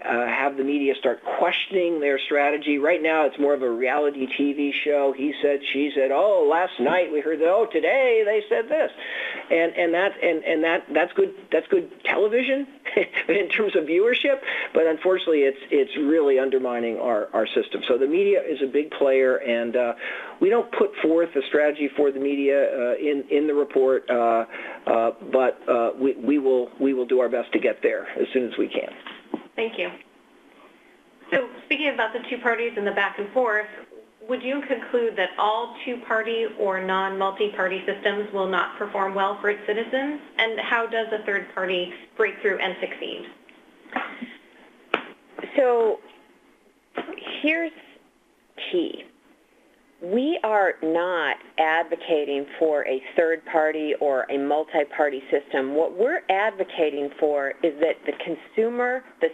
have the media start questioning their strategy. Right now it's more of a reality TV show. He said, she said, oh, last night we heard that, oh, today they said this. And that's good television in terms of viewership, but unfortunately it's really undermining our system. So the media is a big player, and we don't put forth a strategy for the media in the report, but we will do our best to get there as soon as we can. Thank you. So speaking about the two parties and the back and forth, would you conclude that all two-party or non-multi-party systems will not perform well for its citizens? And how does a third party break through and succeed? So here's key. We are not advocating for a third party or a multi-party system. What we're advocating for is that the consumer, the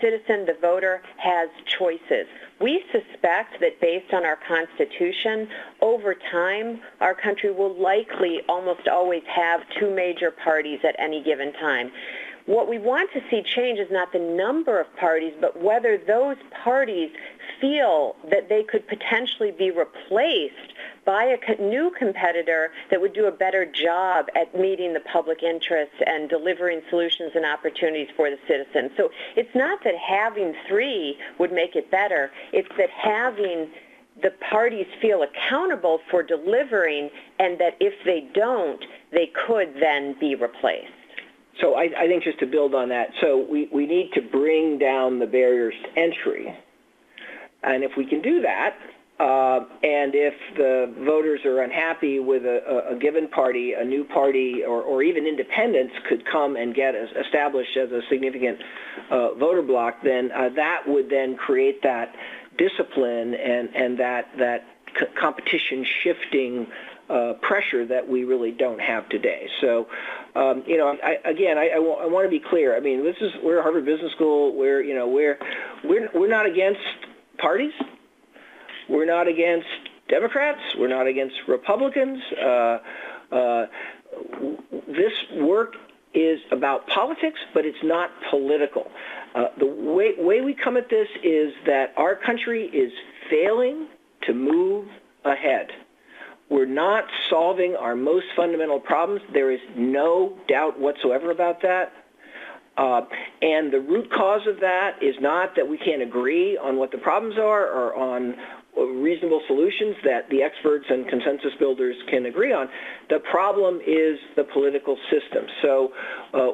citizen, the voter, has choices. We suspect that based on our Constitution, over time, our country will likely almost always have two major parties at any given time. What we want to see change is not the number of parties, but whether those parties feel that they could potentially be replaced by a new competitor that would do a better job at meeting the public interest and delivering solutions and opportunities for the citizens. So it's not that having three would make it better. It's that having the parties feel accountable for delivering, and that if they don't, they could then be replaced. So I think just to build on that, so we need to bring down the barriers to entry. And if we can do that, and if the voters are unhappy with a given party, a new party, or even independents could come and get established as a significant voter bloc, then that would then create that discipline and that competition shifting pressure that we really don't have today. So, I want to be clear. I mean, we're Harvard Business School. We're not against parties. We're not against Democrats. We're not against Republicans. This work is about politics, but it's not political. The way we come at this is that our country is failing to move ahead. We're not solving our most fundamental problems. There is no doubt whatsoever about that. And the root cause of that is not that we can't agree on what the problems are or on reasonable solutions that the experts and consensus builders can agree on. The problem is the political system. So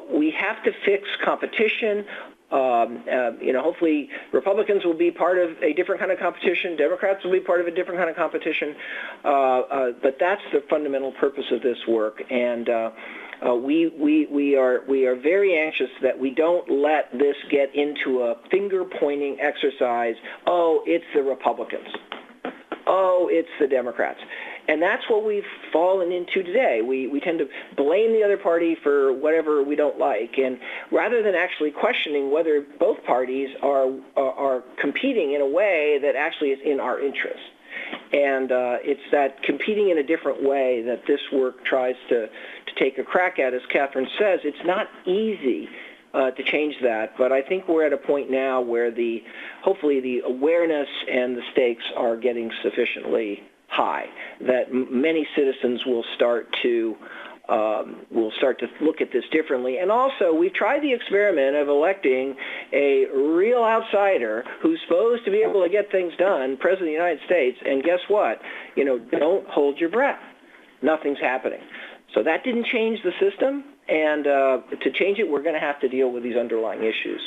we have to fix competition. Hopefully Republicans will be part of a different kind of competition. Democrats will be part of a different kind of competition. But that's the fundamental purpose of this work. And we are very anxious that we don't let this get into a finger-pointing exercise. Oh, it's the Republicans. Oh, it's the Democrats. And that's what we've fallen into today. We tend to blame the other party for whatever we don't like, and rather than actually questioning whether both parties are competing in a way that actually is in our interest. And it's that competing in a different way that this work tries to take a crack at. As Catherine says, it's not easy to change that, but I think we're at a point now where hopefully the awareness and the stakes are getting sufficiently high that many citizens will start to look at this differently. And also, we've tried the experiment of electing a real outsider who's supposed to be able to get things done, President of the United States, and guess what? Don't hold your breath. Nothing's happening. So that didn't change the system, and to change it, we're going to have to deal with these underlying issues.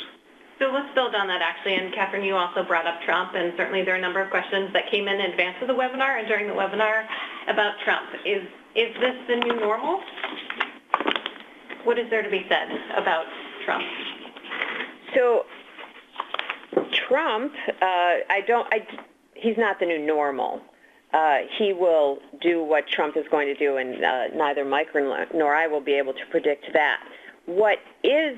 So let's build on that, actually. And Catherine, you also brought up Trump, and certainly there are a number of questions that came in advance of the webinar and during the webinar about Trump. Is this the new normal? What is there to be said about Trump? So Trump, he's not the new normal. He will do what Trump is going to do, and neither Mike nor I will be able to predict that. What is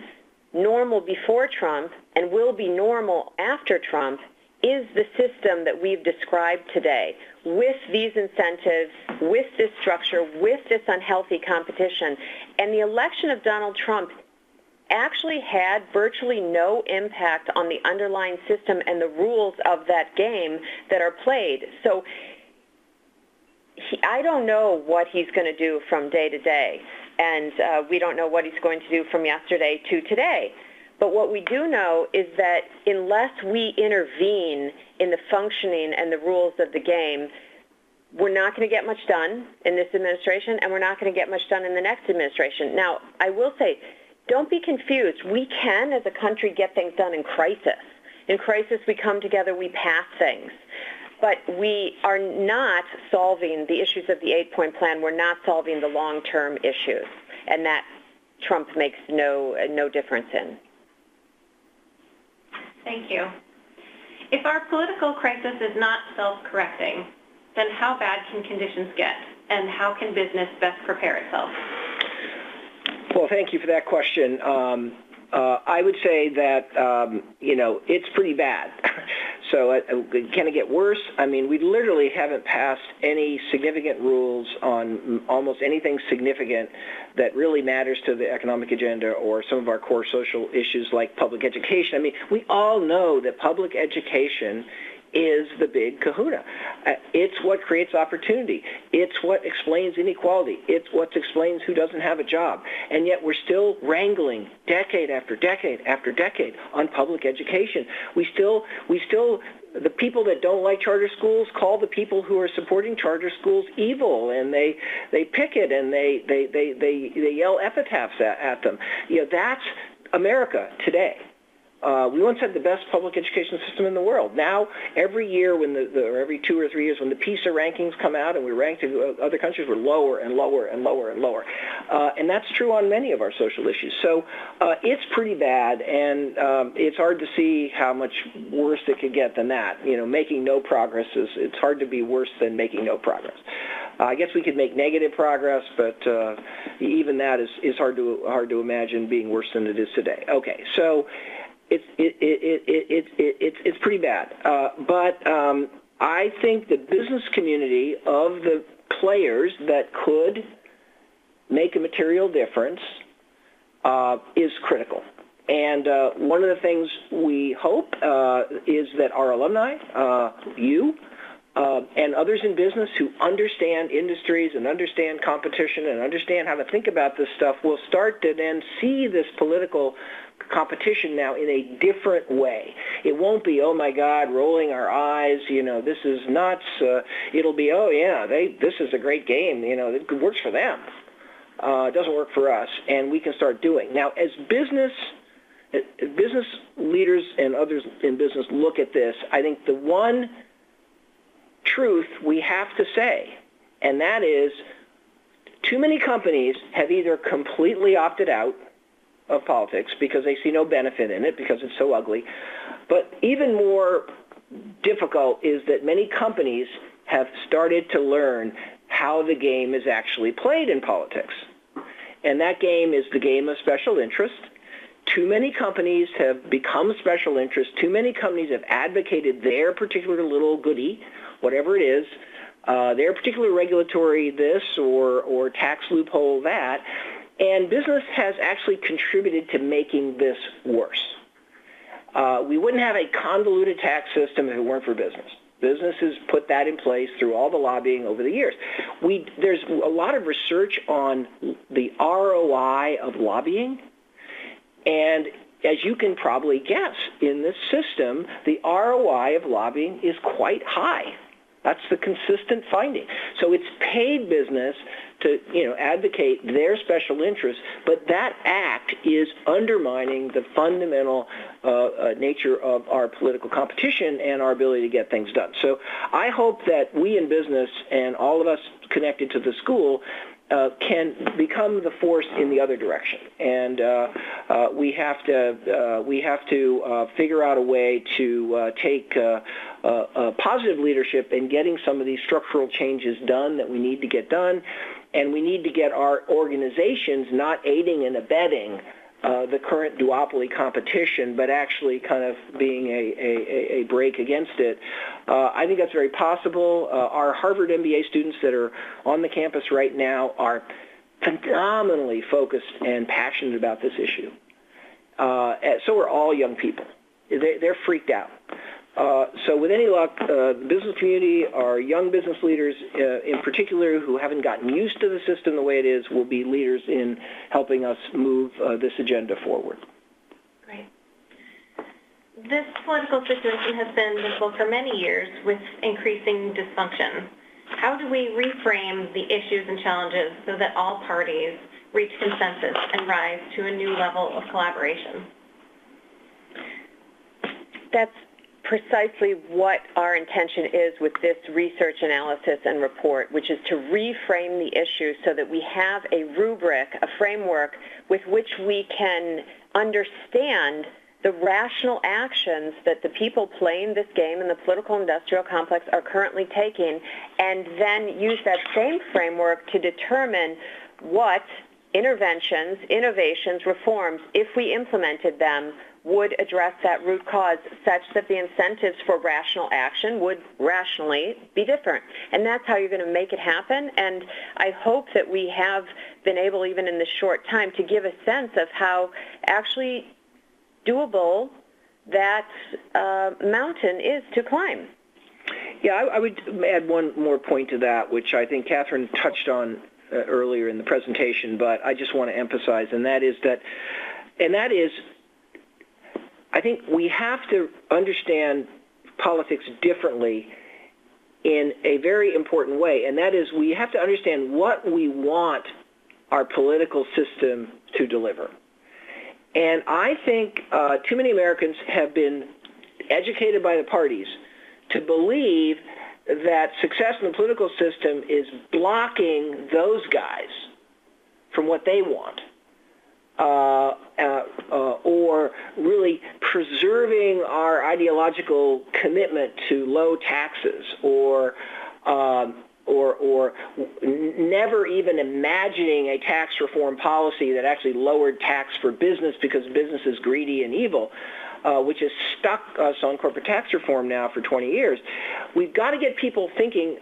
normal before Trump and will be normal after Trump is the system that we've described today, with these incentives, with this structure, with this unhealthy competition. And the election of Donald Trump actually had virtually no impact on the underlying system and the rules of that game that are played. So I don't know what he's going to do from day to day, and we don't know what he's going to do from yesterday to today. But what we do know is that unless we intervene in the functioning and the rules of the game, we're not going to get much done in this administration, and we're not going to get much done in the next administration. Now, I will say, don't be confused. We can, as a country, get things done in crisis. In crisis, we come together, we pass things. But we are not solving the issues of the 8-point plan. We're not solving the long-term issues, and that Trump makes no difference in. Thank you. If our political crisis is not self-correcting, then how bad can conditions get, and how can business best prepare itself? Well, thank you for that question. I would say that, it's pretty bad. So can it get worse? I mean, we literally haven't passed any significant rules on almost anything significant that really matters to the economic agenda or some of our core social issues like public education. I mean, we all know that public education is the big kahuna. It's what creates opportunity. It's what explains inequality. It's what explains who doesn't have a job. And yet we're still wrangling decade after decade after decade on public education. We still, the people that don't like charter schools call the people who are supporting charter schools evil, and they picket and they yell epitaphs at them. That's America today. We once had the best public education system in the world. Now, every year or every 2 or 3 years when the PISA rankings come out and we rank to other countries, we're lower and lower and lower and lower. And that's true on many of our social issues. So it's pretty bad, and it's hard to see how much worse it could get than that. Making no progress it's hard to be worse than making no progress. I guess we could make negative progress, but even that is hard to imagine being worse than it is today. Okay, so it's pretty bad. But I think the business community of the players that could make a material difference is critical. And one of the things we hope is that our alumni, you, and others in business who understand industries and understand competition and understand how to think about this stuff will start to then see this political competition now in a different way. It won't be, oh my God, rolling our eyes, this is nuts. It'll be, oh yeah, this is a great game. It works for them. It doesn't work for us, and we can start doing. Now, as business leaders and others in business look at this, I think the one truth we have to say, and that is too many companies have either completely opted out of politics because they see no benefit in it because it's so ugly, but even more difficult is that many companies have started to learn how the game is actually played in politics. And that game is the game of special interest. Too many companies have become special interest. Too many companies have advocated their particular little goodie, whatever it is, their particular regulatory this or tax loophole that, and business has actually contributed to making this worse. We wouldn't have a convoluted tax system if it weren't for business. Business has put that in place through all the lobbying over the years. There's a lot of research on the ROI of lobbying, and as you can probably guess, in this system, the ROI of lobbying is quite high. That's the consistent finding. So it's paid business to advocate their special interests, but that act is undermining the fundamental nature of our political competition and our ability to get things done. So I hope that we in business and all of us connected to the school can become the force in the other direction, and we have to figure out a way to take positive leadership in getting some of these structural changes done that we need to get done, and we need to get our organizations not aiding and abetting the current duopoly competition, but actually kind of being a break against it. I think that's very possible. Our Harvard MBA students that are on the campus right now are phenomenally focused and passionate about this issue. So are all young people. They're freaked out. So with any luck, the business community, our young business leaders in particular who haven't gotten used to the system the way it is, will be leaders in helping us move this agenda forward. Great. This political situation has been visible for many years with increasing dysfunction. How do we reframe the issues and challenges so that all parties reach consensus and rise to a new level of collaboration? That's precisely what our intention is with this research analysis and report, which is to reframe the issue so that we have a rubric, a framework with which we can understand the rational actions that the people playing this game in the political industrial complex are currently taking, and then use that same framework to determine what interventions, innovations, reforms, if we implemented them, would address that root cause such that the incentives for rational action would rationally be different. And that's how you're going to make it happen. And I hope that we have been able, even in this short time, to give a sense of how actually doable that mountain is to climb. Yeah, I would add one more point to that, which I think Catherine touched on earlier in the presentation, but I just want to emphasize, and that is I think we have to understand politics differently in a very important way, and that is we have to understand what we want our political system to deliver. And I think too many Americans have been educated by the parties to believe that success in the political system is blocking those guys from what they want. Or really preserving our ideological commitment to low taxes, or never even imagining a tax reform policy that actually lowered tax for business because business is greedy and evil, which has stuck us on corporate tax reform now for 20 years. We've got to get people thinking,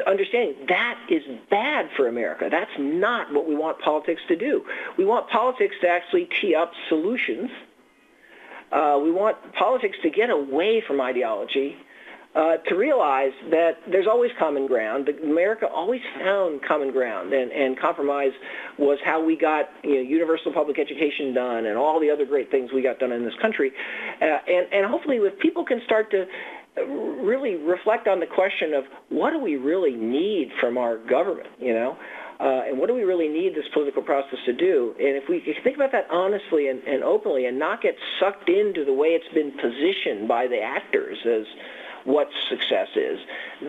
understanding that is bad for America. That's not what we want politics to do. We want politics to actually tee up solutions. We want politics to get away from ideology, to realize that there's always common ground. America always found common ground, and compromise was how we got universal public education done and all the other great things we got done in this country. And hopefully if people can start to really reflect on the question of what do we really need from our government, and what do we really need this political process to do? And if we think about that honestly and openly and not get sucked into the way it's been positioned by the actors as what success is,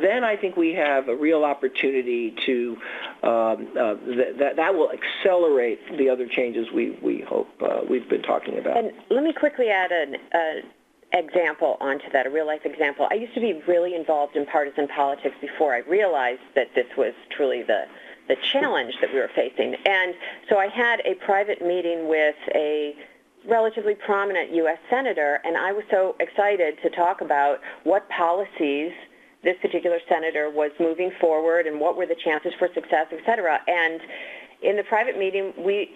then I think we have a real opportunity to that will accelerate the other changes we hope we've been talking about. And let me quickly add an example onto that, a real-life example. I used to be really involved in partisan politics before I realized that this was truly the challenge that we were facing. And so I had a private meeting with a relatively prominent U.S. senator, and I was so excited to talk about what policies this particular senator was moving forward and what were the chances for success, et cetera. And in the private meeting, we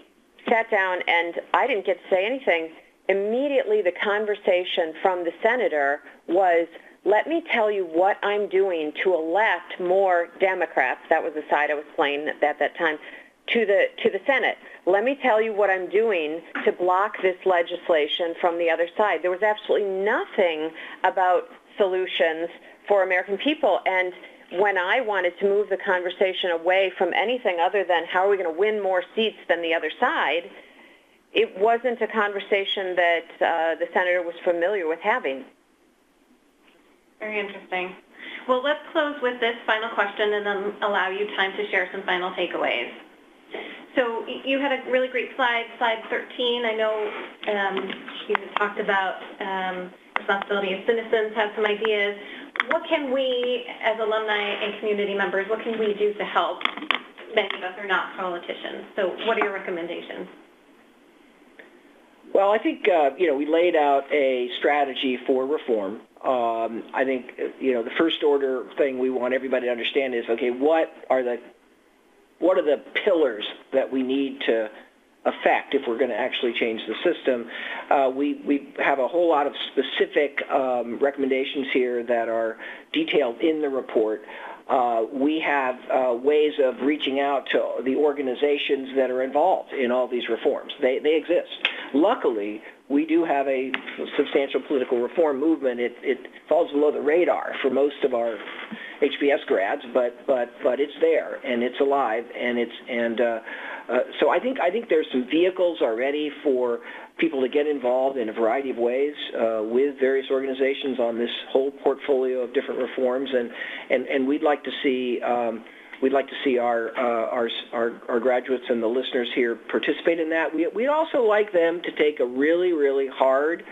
sat down, and I didn't get to say anything. Immediately, the conversation from the senator was, let me tell you what I'm doing to elect more Democrats, that was the side I was playing at that time, to the Senate. Let me tell you what I'm doing to block this legislation from the other side. There was absolutely nothing about solutions for American people. And when I wanted to move the conversation away from anything other than how are we going to win more seats than the other side, it wasn't a conversation that the senator was familiar with having. Very interesting. Well, let's close with this final question and then allow you time to share some final takeaways. So you had a really great slide 13. I know you talked about responsibility as citizens, have some ideas. What can we, as alumni and community members, what can we do to help? Many of us are not politicians. So what are your recommendations? Well, I think, we laid out a strategy for reform. I think, the first order thing we want everybody to understand is, okay, what are the pillars that we need to affect if we're going to actually change the system? We have a whole lot of specific recommendations here that are detailed in the report. We have ways of reaching out to the organizations that are involved in all these reforms. They exist. Luckily, we do have a substantial political reform movement. It falls below the radar for most of our HBS grads, but it's there and it's alive, so I think there's some vehicles already for people to get involved in a variety of ways with various organizations on this whole portfolio of different reforms, and we'd like to see our graduates and the listeners here participate in that. We'd also like them to take a really, really hard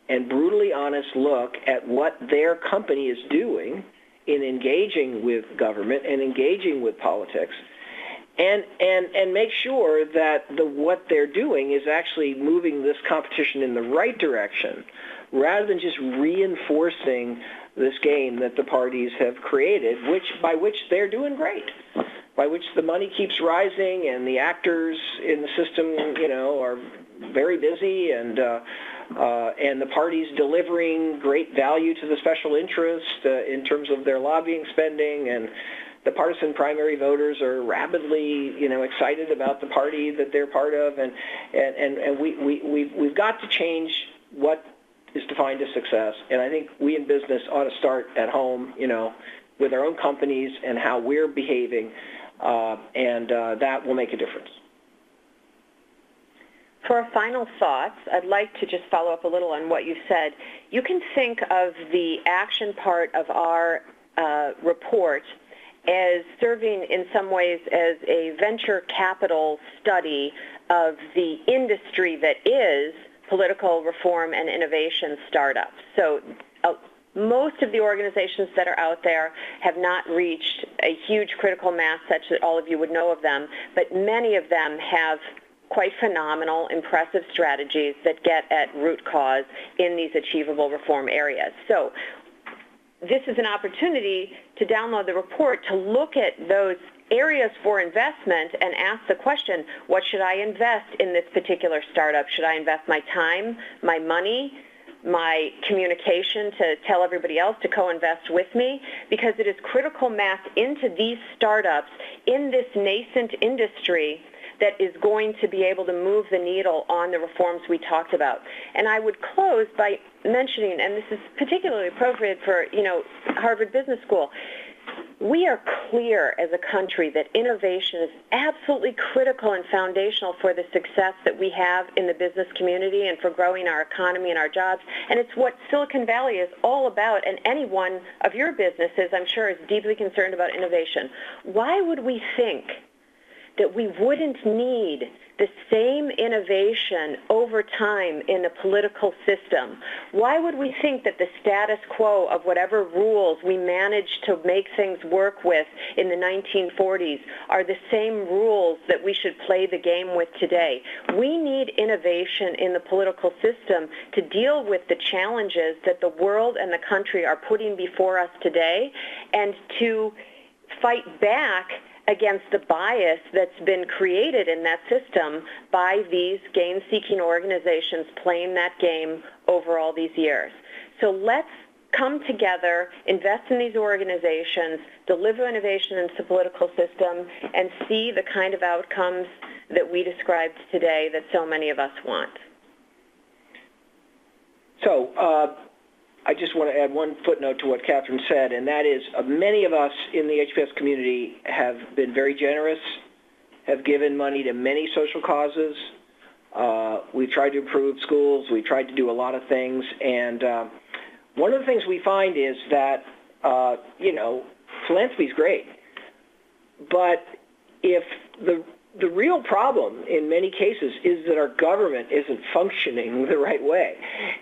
and brutally honest look at what their company is doing in engaging with government and engaging with politics, and make sure that what they're doing is actually moving this competition in the right direction, rather than just reinforcing this game that the parties have created, by which they're doing great, by which the money keeps rising and the actors in the system, are very busy, and the parties delivering great value to the special interest in terms of their lobbying spending, and the partisan primary voters are rapidly, excited about the party that they're part of, and we've got to change what is defined as success. And I think we in business ought to start at home, with our own companies and how we're behaving, and that will make a difference. For our final thoughts, I'd like to just follow up a little on what you've said. You can think of the action part of our report as serving in some ways as a venture capital study of the industry that is political reform and innovation startups. So most of the organizations that are out there have not reached a huge critical mass such that all of you would know of them, but many of them have quite phenomenal, impressive strategies that get at root cause in these achievable reform areas. So this is an opportunity to download the report to look at those areas for investment and ask the question, what should I invest in this particular startup? Should I invest my time, my money, my communication to tell everybody else to co-invest with me? Because it is critical mass into these startups in this nascent industry that is going to be able to move the needle on the reforms we talked about. And I would close by mentioning, and this is particularly appropriate for, Harvard Business School, we are clear as a country that innovation is absolutely critical and foundational for the success that we have in the business community and for growing our economy and our jobs. And it's what Silicon Valley is all about, and any one of your businesses, I'm sure, is deeply concerned about innovation. Why would we think that we wouldn't need the same innovation over time in the political system? Why would we think that the status quo of whatever rules we managed to make things work with in the 1940s are the same rules that we should play the game with today? We need innovation in the political system to deal with the challenges that the world and the country are putting before us today, and to fight back against the bias that's been created in that system by these gain-seeking organizations playing that game over all these years. So let's come together, invest in these organizations, deliver innovation into the political system, and see the kind of outcomes that we described today that so many of us want. So I just want to add one footnote to what Catherine said, and that is many of us in the HBS community have been very generous, have given money to many social causes. We've tried to improve schools. We've tried to do a lot of things. And one of the things we find is that, philanthropy is great. But if the real problem in many cases is that our government isn't functioning the right way.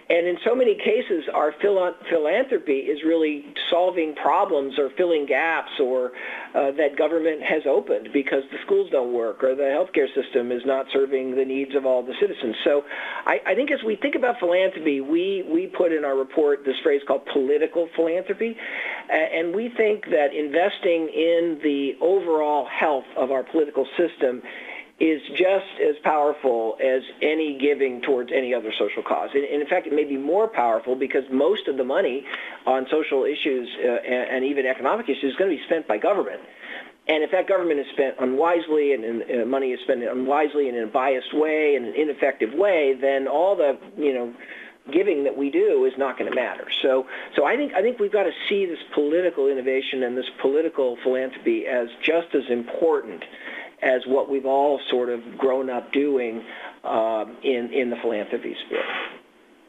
And in so many cases, our philanthropy is really solving problems or filling gaps or that government has opened because the schools don't work or the healthcare system is not serving the needs of all the citizens. So I think as we think about philanthropy, we put in our report this phrase called political philanthropy. And we think that investing in the overall health of our political system is just as powerful as any giving towards any other social cause. And in fact, it may be more powerful because most of the money on social issues and even economic issues is going to be spent by government. And if that government is spent unwisely and money is spent unwisely and in a biased way and an ineffective way, then all the, giving that we do is not going to matter. So I think we've got to see this political innovation and this political philanthropy as just as important as what we've all sort of grown up doing in the philanthropy sphere.